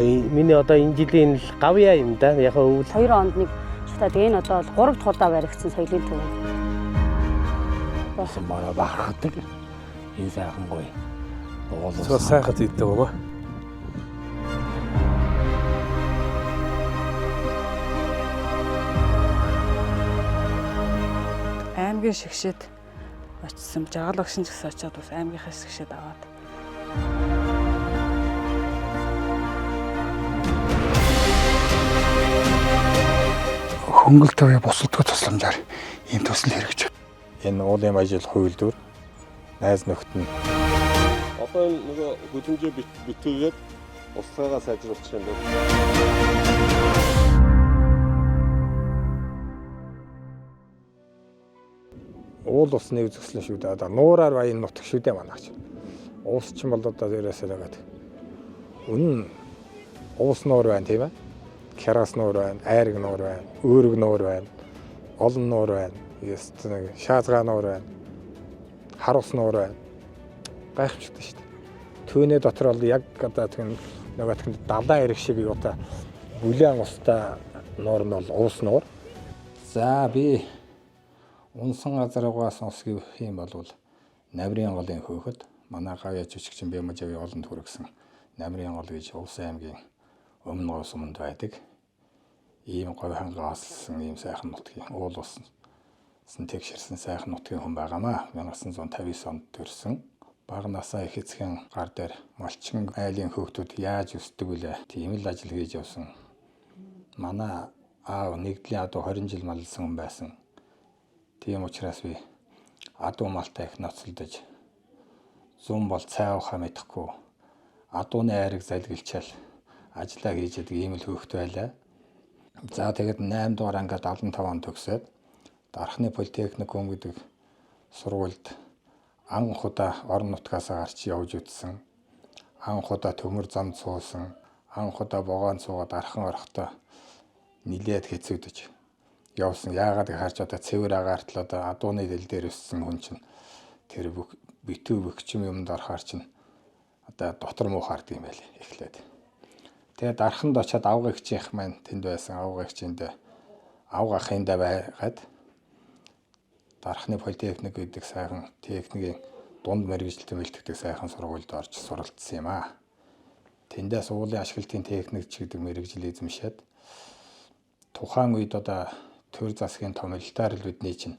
Миний одоо энэ жилийн л гавьяа юм да. Яг өвөл 2 онд нэг шатаад энэ одоо 3 дахь удаа баригдсан соёлын төв. Басан бага бахархдаг. Энэ сайхан гоё. Цаа сайхад иддэг ба. Аймгийн шигшэд очсон. Жаргал багшин ч гэсэн очиод бас аймгийнхаа шигшэд аваад. Хөнгөлт тавья бусалдгүй тусламжаар ийм төсөл хэрэгжив. Энэ уулын ажил хувилдвар найз нөхд нь одоо нөгөө хөдөлмжөө битүүгээд устгаагаа сайжруулах юм байна. уул усны үзэсгэлэн шүү дээ. Одоо нуураар баян нутаг шүү дээ манайч. Уус ч юм бол одоо дээрээсээ л байгаа. Үнэн уус нуур байна тийм ээ. Керас нуур байна, айраг нуур байна, өөрөг нуур байна, олон нуур байна, шаазгаа нуур байна, харус нуур байна. Гайхамшигтай шүү дээ. Түүний дотор бол яг одоо нөгөө далайн эрэг шиг юутай бүлээн устай нуур нь бол уус нуур. За би унсан газаруугаа сонсох юм бол Намрын голын хөөхд манай гавьяа жижигчин Бямажагийн олонд хүргэсэн Намрын гол гэж Улс аймгийн өмнө говь суманд байдаг. Ийм говь хангаалсан ийм сайхан нутгийн уул усан тэгшэрсэн сайхан нутгийн хүн байгаамаа. 1959 онд төрсөн. Бага насаа их эцгийн гар дээр малчин айлын хөөгтүүд яаж өсдөг вүлээ. Тийм л ажил хийж явсан. Манай аав нэгдлийн адуу 20 жил маллсан хүн байсан. Тийм учраас би адуу малтай их ноцолдож зүүн бол цай ухаа мэдэхгүй адууны айрыг залгилчаал ажиллаа хийж яадаг ийм л хөөхт байлаа. За тэгээд 8 дугаар ангид 75 он төгсөөд Дархны политехникум гэдэг сургуульд анх удаа орон нутгаас гарч явж үтсэн. Анх удаа төмөр зам цуусан. Анх удаа богоон цуугаад архан орохдоо нилээд хэцүүдэж явсан. Яагаад гэхэрч одоо цэвэр агаарт л одоо адууны дэл дээр өссөн хүн чинь тэр битүү бөхчм юмд орохоор чинь одоо дотор муу хаардаг юм байл эхлээд. Тэгээд дарханд очиад авгагчийнх маань тэнд байсан. Авгагчинд авгахындаа байгаад Дархны политехник гэдэг сайхан техникийн дунд мэргэжилтэн бэлтгэдэг сайхан сургуульд орж суралцсан юм аа. Тэндээс уулын ашиглалтын техникч гэдэг мэргэжил эзэмшээд тухайн үед одоо төр засгийн томилолтоор л бидний чинь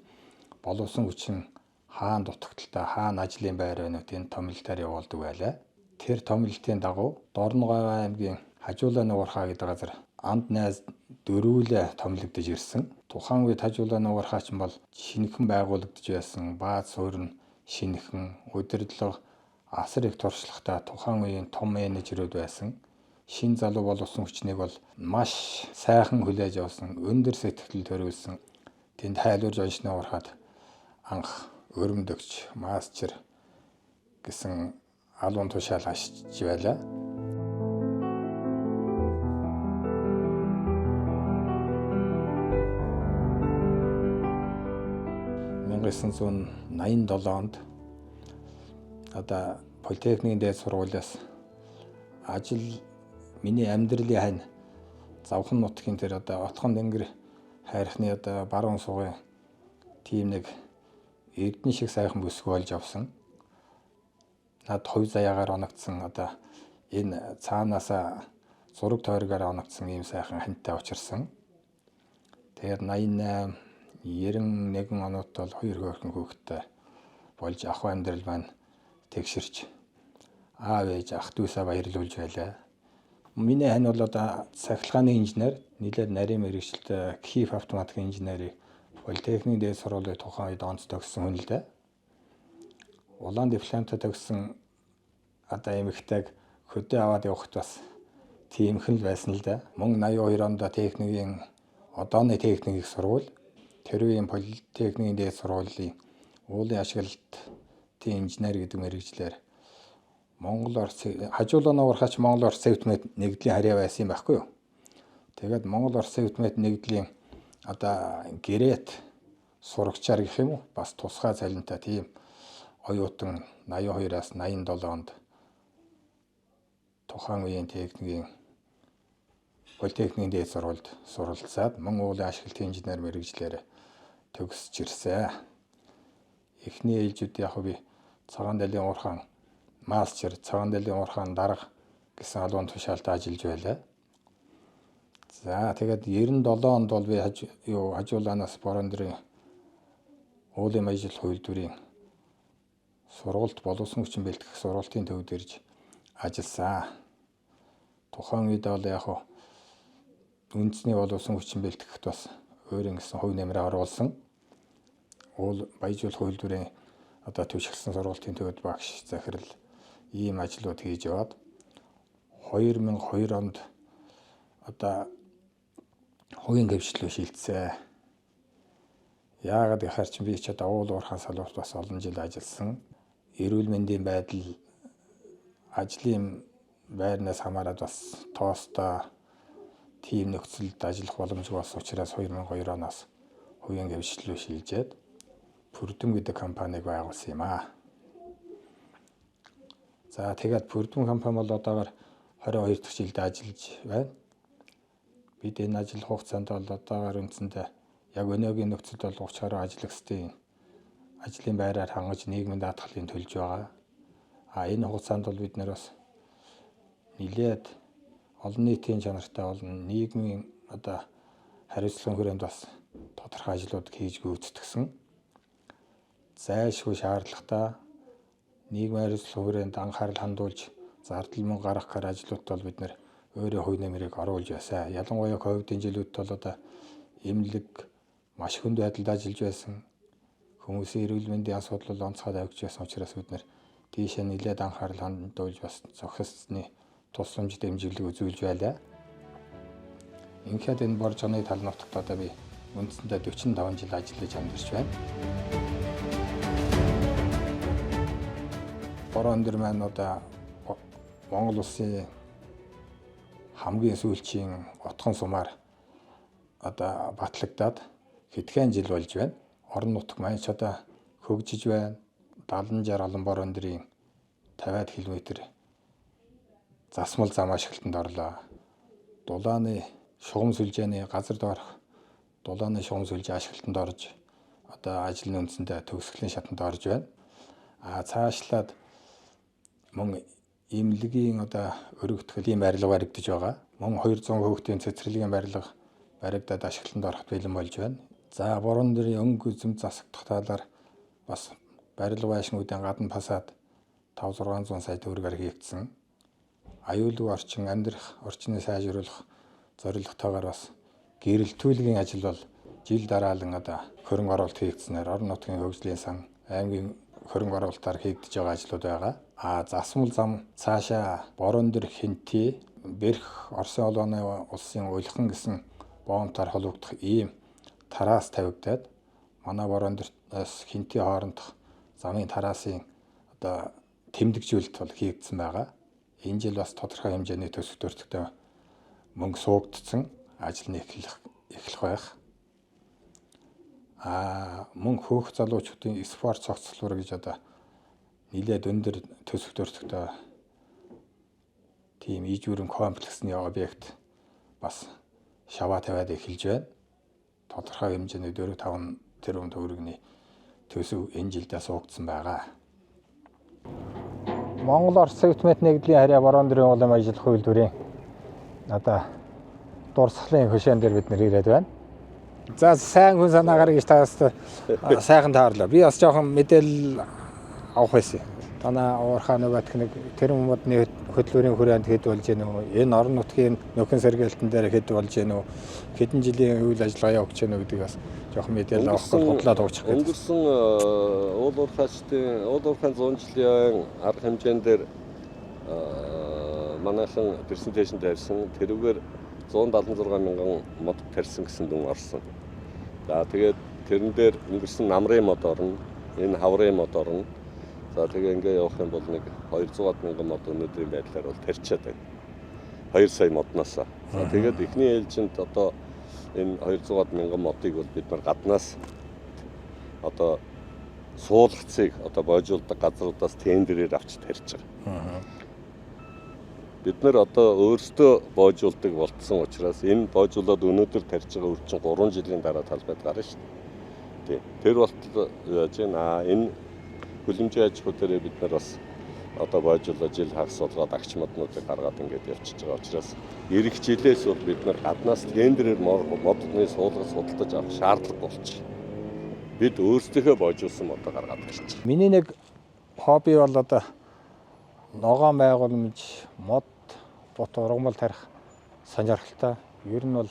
боловсон хүчин хаан дутагдaltaа хаан ажлын байр байна гэдэг томилолтоор явуулдаг байлаа. Тэр томилолтын дагуу Дорногов аймгийн Хажуулаа нуурхаа гэдэг газар анд найз дөрвөлээ томилогдож ирсэн. Тухайн үед Хажуулаа нуурхаа ч бол шинэхэн байгуулагдж байсан. Бааз суурь нь шинэхэн удирдлага асар их туршлагатай тухайн үеийн том менежерүүд байсан. Шин залуу боловсон хүчнийг бол маш сайхан хүлээж авсан, өндөр сэтгэл төрүүлсэн. Тэнд хайлуурж оншноо урахад анх өрөмдөгч, мастер гэсэн алуун тушаал ашиж байлаа. 1987 онд одоо политехникийн дээд сургуулиас ажил миний амьдралын хань завхан нутгийн тэр одоо отхон дэнгэр хайрхны одоо баруун сугын тийм нэг эрдэнэ шиг сайхан бүсгүй болж авсан. Над хувь заяагаар оногдсон одоо энэ цаанаасаа зураг тойрогоор оногдсон ийм сайхан ханьтай учирсан. Тэгээд 88 91 оноод бол 2 хөөрхөн хүүхэдтэй болж ах амьдрал маань тэгшэрч аав ээж ах дүүсээ баярлуулж байлаа. Миний хань бол одоо цахилгааны инженер, нийлээд нарийн мэргэжилт КХИФ автоматик инженерийг политехникийн дээд сургуулийн тухайн үед онц төгссөн хүн л дээ. Улаан дипломтой төгссөн одоо эмэгтэйг хөдөө аваад явахд бас тиймхэн л байсан л дээ. Мөн 82 онд техникийн одооны техникийн сургууль тэр үеийн политехникийн дээд сургуулийн уулын ашиглалтын инженер гэдэг мэргэжлэр Монгол Орос Хажуулаа нуурхаач Монгол Орос Сэвтмэд нэгдлийн харьяа байсан юм байхгүй юу. Тэгээд Монгол Орос Сэвтмэд нэгдлийн одоо гэрээт сурагчаар гэх юм уу бас тусгай цалинтай тийм оюутан 82-аас 87 онд тухайн үеийн техникийн Политехникийн дээд сургуульд суралцаад мөн уулын ашиглалтын инженер мэргэжлэр төгсөж ирсэн. Эхний ээлжүүд яг би Цагаан далийн уурхаан Маасчер, Цагаан далийн уурхаан дарга гэсэн албан тушаалд ажиллаж байлаа. За тэгээд 97 онд бол би хажуулаанаас Бороондорын уулын маяжил хувилбарийн сургалт боловсон хүчин бэлтгэх сургалтын төвд ирж ажилласан. Тухайн үед бол яг үндэсний боловсон хүчин бэлтгэхт бас өөрийн гэсэн хувь нэмрээ оруулсан. Уул баяжуулах хувилбарын төвшигсэн сургалтын төвд багш захирал ийм ажлууд хийж яваад 2002 онд хувийн дэвшлөө шилжсэн. Яагаад гэхээр чи би ч уул уурхаан салбарт бас олон жил ажилласан. Эрүүл мэндийн байдал ажлын байрнаас хамаарат бас тоостой тийм нөхцөлд ажиллах боломжгүй болсон учраас 2002 оноос хувийн дэвшлөө шилжээд Пүрдүм гэдэг компанийг байгуулсан юм аа. За тэгээд Пүрдүм компани бол одоогоор 22 дахь жилд ажиллаж байна. Бид энэ ажил хугацаанд бол одоогоор үндсэндээ яг өнөөгийн нөхцөлд бол 30 гаруй ажлагчдын ажлын байраар хангаж нийгмийн даатгалын төлж байгаа. Энэ хугацаанд бол бид нэр бас нэлээд олон нийтийн чанартай болон нийгмийн хариуцлагын хүрээнд бас тодорхой ажлууд хийж гүйцэтгсэн. Зайлшгүй шаардлагатай нийгмийн хариуцлагын хүрээнд анхаарал хандуулж зардал мөн гаргах гэр ажлууд бол бид нэр өөрөө хувь нэмрийг оруулж байсан. Ялангуяа ковидын жилүүд бол эмнэлэг маш хүнд байдалд ажиллаж байсан. Хүмүүсийн эрүүл мэндийн асуудал онцгой тавьж байсан учраас бид нэр тийшээ нэлээд анхаарал хандуулж бас зохисцны тусламж дэмжиглэг үзүүлж байлаа. Ингээд энэ Боржгоны тал нутагт би үндсэндээ 45 жил ажиллаж амьдарч байна. Бороондор маань Монгол улсын хамгийн сүүлчийн утхан сумаар батлагдаад хэдхэн жил болж байна. Орон нутаг маань ч хөгжиж байна. 70-60 олон Бороондорын 50 км засмал зам ашиглалтанд орлоо. Дулааны шугам сүлжээний газар доорх дулааны шугам сүлжээ ашиглалтанд орж ажлын үндсэндээ төгсгөлийн шатанд орж байна. Цаашлаад мөн эмнэлгийн өргөтгөлийн барилга баригдаж байгаа. Мөн 200 хүүхдийн цэцэрлэгийн барилга баригдаад ашиглалтанд ороход бэлэн болж байна. За Бороондорын өнгө үзэм засагдах талаар бас барилга байшингуудын гадна фасад 500-600 сая төгрөгөөр хийгдсэн. Аюулгүй орчин амьдрах орчныг сайжруулах зорилготойгоор бас гэрэлтүүлгийн ажил бол жил дараалан хөрөнгө оруулалт хийгдсэнээр орон нутгийн хөгжлийн сан аймгийн хөрөнгө оруулалтаар хийгдэж байгаа ажлууд байгаа. Засмал зам цаашаа Бороондор Хинти Бэрх Оросын улааны улсын Улхан гэсэн боомтоор холбогдох ийм тараас тавигдаад манай Бороондороос Хинти хоорондох замын тарасын тэмдэгжүүлэлт бол хийгдсэн байгаа. Энэ жил бас тодорхой хэмжээний төсөв төртөгтэй мөнгө суугдсан ажил нь эхлэх байх. Мөн хөөх залуучуудын спорт цогцлбор гэж нэлээд өндөр төсөв төртөгтэй тийм ижүүрэн комплексны объект бас шаваа тавиад эхэлж байна. Тодорхой хэмжээний 4-5 тэрбум төгрөгийн төсөв энэ жилдээ суугдсан байгаа. Монгол Орос Советмет нэгдлийн харьяа Бороондорын улаан маяжил хувилбарийн дурсгалын хөшөөн дээр бид нэр ирээд байна. За сайн хүн санаагаар гэж таас сайхан таарлаа. Би бас жоохон мэдээлэл авах байсан. Танаа уурхааны батхныг тэр модны хөтөлбөрийн хүрээнд хэд болж гэнэ үү? Энэ орон нутгийн нөхөн сэргээлтэн дээр хэд болж гэнэ үү? Хэдэн жилийн үйл ажиллагаа явуулж гэнэ гэдэг бас жоохон мэдээлэл авах гэж бодлоод авчих гэдэг. Өнгөрсөн уул уурхайн 100 жилийн арга хэмжээндээр манайхан презентацийн тавьсан тэрүүгээр 176 мянган мод тарьсан гэсэн дүн орсон. За тэгээд тэрэн дээр өнгөрсөн намрын мод орно, энэ хаврын мод орно. За тэгээ ингээ явах юм бол нэг 200 мянган мод өнөөдрийн байдлаар бол тарьчаад байна. 2 сая модноос. За тэгээд эхний ээлжинд энэ 200 мянган модыг бол бид нар гаднаас суулгацыг боожуулдаг газруудаас тендерээр авч тарьж байгаа. бид нар одоо өөрсдөө боожуулдаг болтсон учраас энэ боожуулаад өнөөдөр тарьж байгаа үр чинь 3 жилийн дараа талбайд гарна шүү дээ. Тэр болтол яаж байна? Энэ хүлэмжийн аж ахуй дээр бид нар бас одоо боожуулаад жил хагас болгоод агч моднуудыг гаргаад ингээд явчихж байгаа учраас ирэх жилээс бол бид нар гаднаас тендерээр модны суулгаж судалдаж авах шаардлага болчих. Бид өөрсдөө боожуулсан модоо гаргаад ирчих. Миний нэг хобби бол одоо ногоон байгууламж, мод, бут ургамал тарих сонирхолтой. Ер нь бол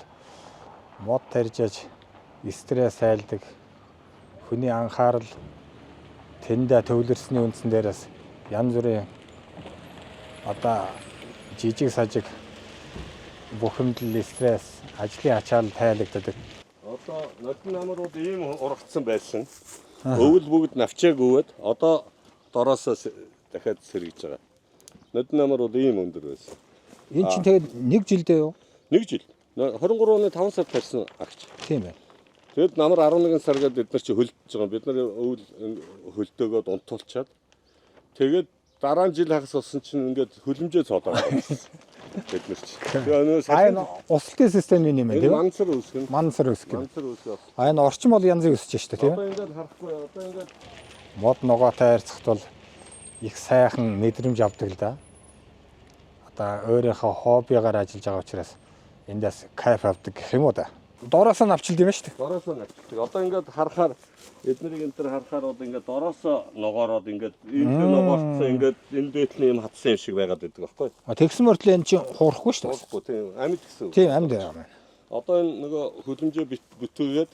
мод тарьж аж стресс айлдаг, хүний анхаарал тэндээ төвлөрсний үндсэн дээрээс янз бүрийн одоо жижиг сажиг бухимдал, стресс, ажлын ачаал тайлагддаг. Одоо нодон намрууд ийм ургацсан байсан. Өвөл бүгд навчааг өвөд одоо дороосоо дахиад сэргэж байгаа. Нодон намрууд ийм өндөр байсан. Энэ чинь тэгээд нэг жилдээ юу? Нэг жил. 23 оны 5 сард тарьсан агч. Тийм байна. Тэгэд намар 11 сар гээд бид нар чи хөлдөж байгаа. Бид нар өвөл хөлдөөгөөд унтуулчаад тэгээд дараа нь жил хагас болсон чинь ингээд хөлөмжөө цоодоо байсан. Бид нар чи. Энэ усалтын системийн юм байна тийм үү? Мансар үсгэн. Мансар үсгэн. Мансар үсгэн. Энэ орчин бол янзын өсөж штэ тийм үү? Одоо ингээд харахгүй. Одоо ингээд Мод ногоотой харьцахт бол их сайхан мэдрэмж авдаг л да. Одоо өөрийнхөө хоббигаар ажиллаж байгаа учраас эндээс кайф авдаг гэх юм уу да. Дороосоо навчилд юм шүү дээ. Дороосоо навчдаг. Одоо ингээд харахаар эднийг энэ төр харахаар бол ингээд дороосоо ногоороод ингээд энэ ногоорцсон ингээд энэ дээдлийн юм хатсан юм шиг байгаад байдаг байхгүй. Тэгсэн мөртлөө энэ чинь хуурахгүй шүү дээ. Хуурахгүй тийм амьд гэсэн үг. Тийм амьд байна. Одоо энэ нөгөө хөдөлмжөө бүтээгээд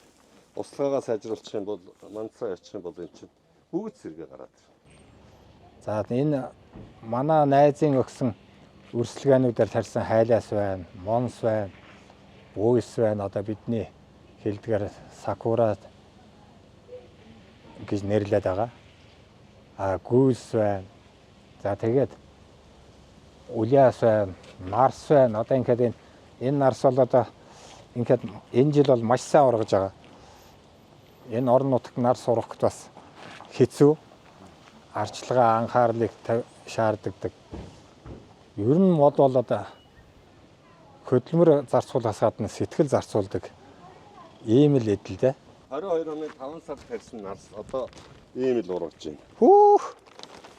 услаагаа сайжруулчих юм бол мандсаа ячих юм бол энэ чинь бүгд сэргээ гараад. За энэ манай найзын өгсөн үрсэлгээнүүдээр тарьсан хайлаас байна, монс байна, бөөс байна. Одоо бидний хэлдгээр сакура гэж нэрлээд байгаа. Гүйс байна. За тэгээд улиас байна, нарс байна. Одоо ингээд энэ нарс бол одоо ингээд энэ жил бол маш сайн ургаж байгаа. Энэ орон нутагт нарс ургахд бас хэцүү. Арчилгаа анхаарлыг шаарддаг. Ер нь мод бол одоо хөдөлмөр зарцуулахаас гадна сэтгэл зарцуулдаг ийм л эдэлдэ. 22 оны 5 сард тарьсан нарс одоо ийм л ургаж байна. Хүүх.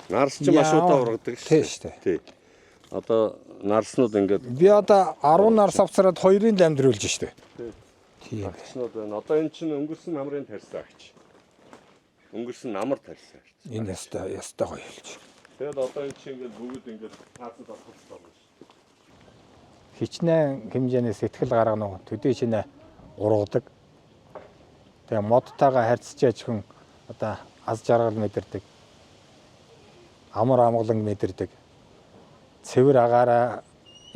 Нарс ч маш удаа ургадаг шүү дээ. Тий. Одоо нарснууд ингээд би одоо 10 нарс авцараад 2-ын дамжруулж шүү дээ. Тийм. агчнууд байна. Одоо энэ чинь өнгөрсөн намрын тарьсан агч. Өнгөрсөн намар тарьсан агч. Энэ ястай гоё хэлж. Тэгээд одоо энэ чинь ингээд бүгд ингээд таацад авах болно шүү. Хичнээн хэмжээний сэтгэл гаргана уу? Төдий чинээ ургадаг. Тэгээ модтойгоо харьцаж хүн одоо аз жаргал мэдэрдэг. Амар амгалан мэдэрдэг. Цэвэр агаараа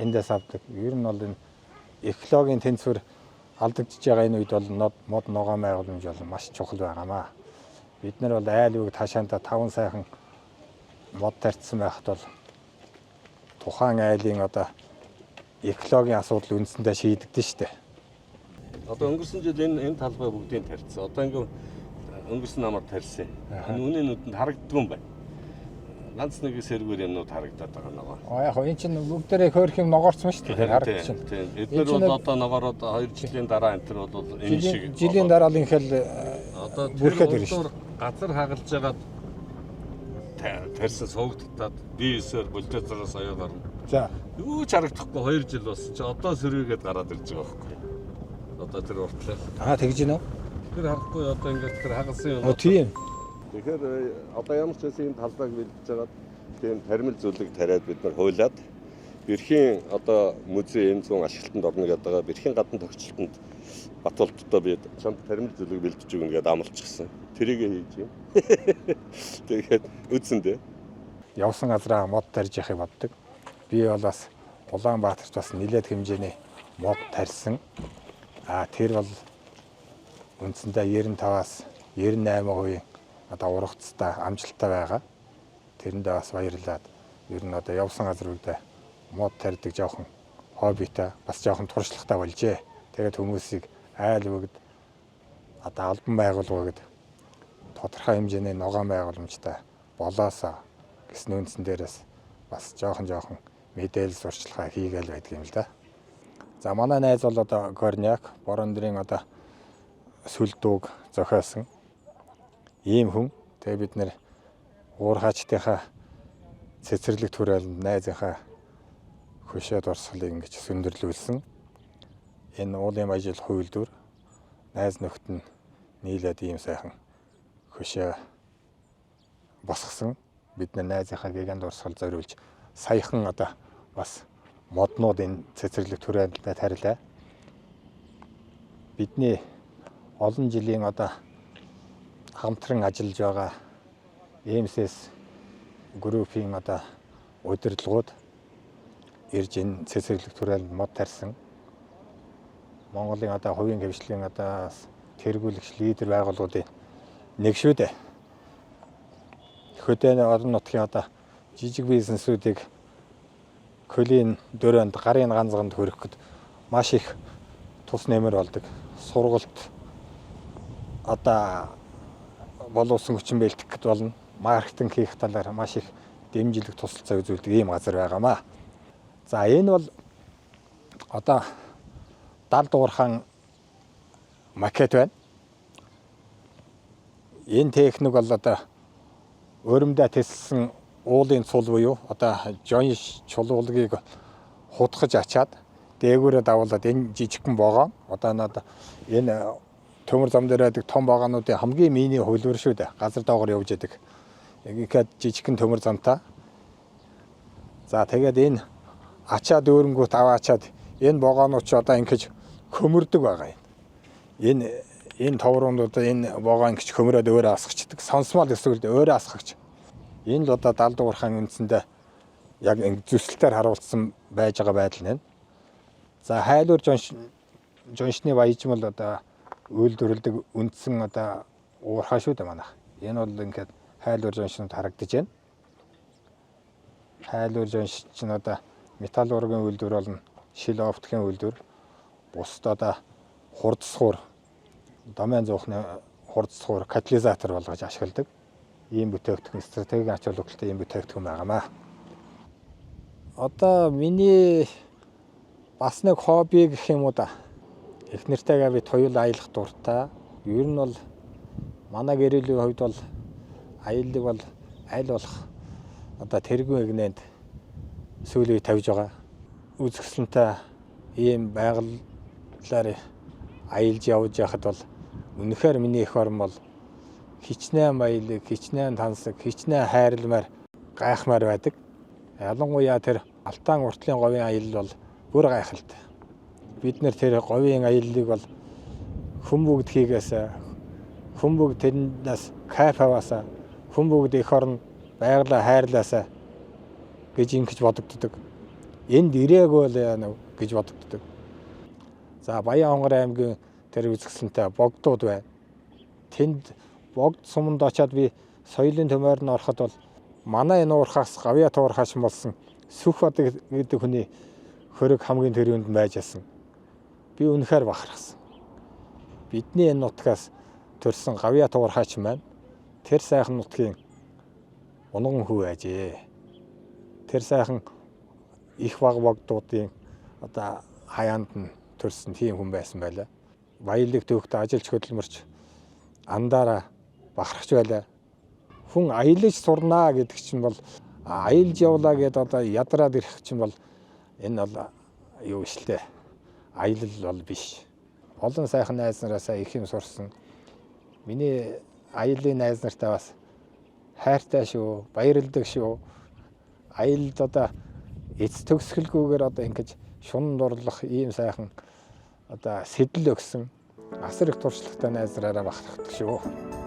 эндээс авдаг. Ер нь бол энэ экологийн тэнцвэр алдагдж байгаа энэ үед бол мод ногоон байгууламж бол маш чухал байгаамаа. Бид нар бол айл үг таашаанда 5 сайхан мод тарьсан байхад бол тухайн айлын одоо экологийн асуудал үндсэндээ шийдэгдэн штэ. Одоо өнгөрсөн жил энэ талбай бүгдийг тарьсан. Одоо ингээд өнгөрсөн намар тарьсан. Үүний нүдэнд харагддаг юм байна. Ганц нэг сэргээр юмнууд харагдаад байгаа нөгөө. Яг энэ чинь бүгдээрээ хөөх юм ногоорцсон шүү дээ. Харагдчихна. Тийм. Эдгээр бол одоо ногоороод 2 жилийн дараа энэ төр бол энэ шиг жилийн дараа л ингээл одоо бүрхээд ирнэ шүү. газар хагалж байгаад тарьсан суугдтаад дээсээр бульдозероос аяа гарна. За. Юу ч харагдахгүй 2 жил болсон чи одоо сэргээгээд гараад ирж байгаа байхгүй. Одоо тэр уртлаа. Тэгж гинөө. Тэр харахгүй одоо ингээд тэр хагалсан юм. Тийм. Тэгэхээр одоо ямар ч байсан энэ талбайг бэлдэж байгаад тийм тармил зүйлийг тариад бид нар хуйлаад Бэрхийн одоо музей энэ зүүн ашиглалтанд орно гэдэг байгаа. Бэрхийн гадна тогтчлолтод Батулддоо би чамд тармил зүйлийг бэлдэж өгнө гэдээ амлчихсан. Тэрийг хийж юм. Тэгээд үдсэндээ Явсан газраа мод тарьж яхих боддог. Би бол бас Улаанбаатарт бас нэлээд хэмжээний мод тарьсан. Тэр бол үндсэндээ 95-аас 98% одоо ургацтай амжилттай байгаа. Тэрэндээ бас баярлаад ер нь одоо явсан газруудаа мод тарьдаг жоохон хоббитай бас жоохон туршлагатай болжээ. Тэгээд хүмүүсийг айл бүгд одоо албан байгууллагууд тодорхой хэмжээний ногоон байгууламжтай болоосоо гэсэн үндсэн дээрээс бас жоохон мэдээлэл сурчлагаа хийгээл байдаг юм л да. За манай найз бол одоо Горняк, Борон-Дэрийн одоо сүлдүүг зохиосон ийм хүн. Тэгээ бид нэр уурхаачтынхаа цэцэрлэг түрээлэнд найзынхаа хөшөө дурсгалыг ингэж сөндөрлүүлсэн. Энэ уулын ажил хувилдвар найз нөхд нь нийлээд ийм сайхан хөшөө босгосон. Бид найзынхаа гигant дурсгал зориулж саяхан одоо бас моднууд энэ цэцэрлэг түрээлдэд тарилаа. Бидний олон жилийн одоо хамтран ажиллаж байгаа EMSS группийн одоо удирдлагууд ирж энэ цэцэрлэг түрээлдэнд мод тарьсан. Монголын одоо хувийн хвшлийн одоо тэргүүлэгч лидер байгууллагуудын нэг шүү дээ. Хөдөө орон нутгийн одоо жижиг бизнесүүдийг көлийн дөрөнд гарын ганцганд хүрэхэд маш их тус нэмэр болдог. Сургалт одоо боловсон хүчин бэлтгэхэд болно. Маркетинг хийх талаар маш их дэмжлэг тусалцаа үзүүлдэг ийм газар байгаамаа. За энэ бол одоо далд уурхаан макет байна. Энэ техник бол одоо өрөмдөө тесэлсэн уулын цул буюу одоо жонш чулуулгийг хутгаж ачаад дээгүүрээ давуулаад энэ жижигхэн богоо одоо энэ төмөр зам дээр байдаг том богоонуудын хамгийн миний хөлбөр шүү дээ. Газар доогоор явж яадаг. Ингээд жижигхэн төмөр замтай. За тэгээд энэ ачаад өөрөнгөт аваачаад энэ богоонууд ч одоо ингэж көмөрдөг байгаа юм. Энэ товруундууд энэ богоо ингэж көмөрөөд өөрөө асгачдаг. Сонсмол эсвэл өөрөө асгагч. Энэ л одоо далд уурхаан үндсэндээ яг зүсэлтээр харуулсан байж байгаа байдал нэ. За хайлуур жоншны баяжмал одоо үйлдвэрлэдэг үндсэн одоо уурхаа шүү дээ манайх. Энэ бол ингээд хайлуур жоншнууд харагдаж байна. Хайлуур жонш чинь одоо металл ургийн үйлдвэр болно. Шил оптикийн үйлдвэр. Бусд одоо хурдсахуур, домен зуухны хурдсахуур, катализатор болгож ашигладаг. Ийм бүтээгдэхүүн стратегийн ач холбогдолтой ийм бүтээгдэхүүн байгаамаа. Одоо миний бас нэг хобби гэх юм уу да. Их нэртэйгээ би туял аялах дуртай. Ер нь бол манай гэрээлийн хувьд бол аяллыг бол аль болох одоо тэргүүн эгнээнд сүүлийн тавьж байгаа. Үзэсгэлэнтэй ийм байгалаар аялж явж яхад бол үнэхээр миний эх орн бол хичнээн баялаг, хичнээн тансаг, хичнээн хайрламар гайхмаар байдаг. Ялангуяа тэр Алтан уртлын говийн аялал бол бүр гайхалтай. Бид нэр тэр говийн аяллыг бол хүн бүгд хийгээсэ, хүн бүгд тэрнээс кайф аваасаа, хүн бүгд эх орн байгалаа хайрлаасаа гэж ингэж бодогддог. Энд ирээгүй л яана гэж бодогддог. За Баян-Хонгор аймгийн тэр үзэсгэлэнтэй богдууд байна. Тэнд богд суманд очиад би соёлын төмөөр нь ороход бол манай энэ уурхаас гавья туурхаач болсон Сүх бод гэдэг хүний хөрөг хамгийн тэрүүнд байж асан. Би үнэхээр бахархсан. Бидний энэ нутгаас төрсэн гавья туурхаач маань тэр сайхан нутгийн унган хүү ажээ. Тэр сайхан их баг богдуудын одоо хаяанд нь төрсэн тийм хүн байсан байлаа. Баялаг төвхтө ажилч хөдөлмөрч андаараа бахархч байлаа. Хүн аялаж сурнаа гэдэг чинь бол аялж явлаа гэдээ одоо ядраад ирэх чинь бол энэ бол юу иштэй. Аялал бол биш. Олон сайхан найз нараасаа их юм сурсан. Миний аялын найз нартай бас хайртай шүү, баярлдаг шүү. Аялалд одоо эц төгсгөлгүйгээр одоо ингэж шунан дурлах ийм сайхан одоо сэтэл өгсөн асар их туршлагатай найз нараараа бахархдаг шүү.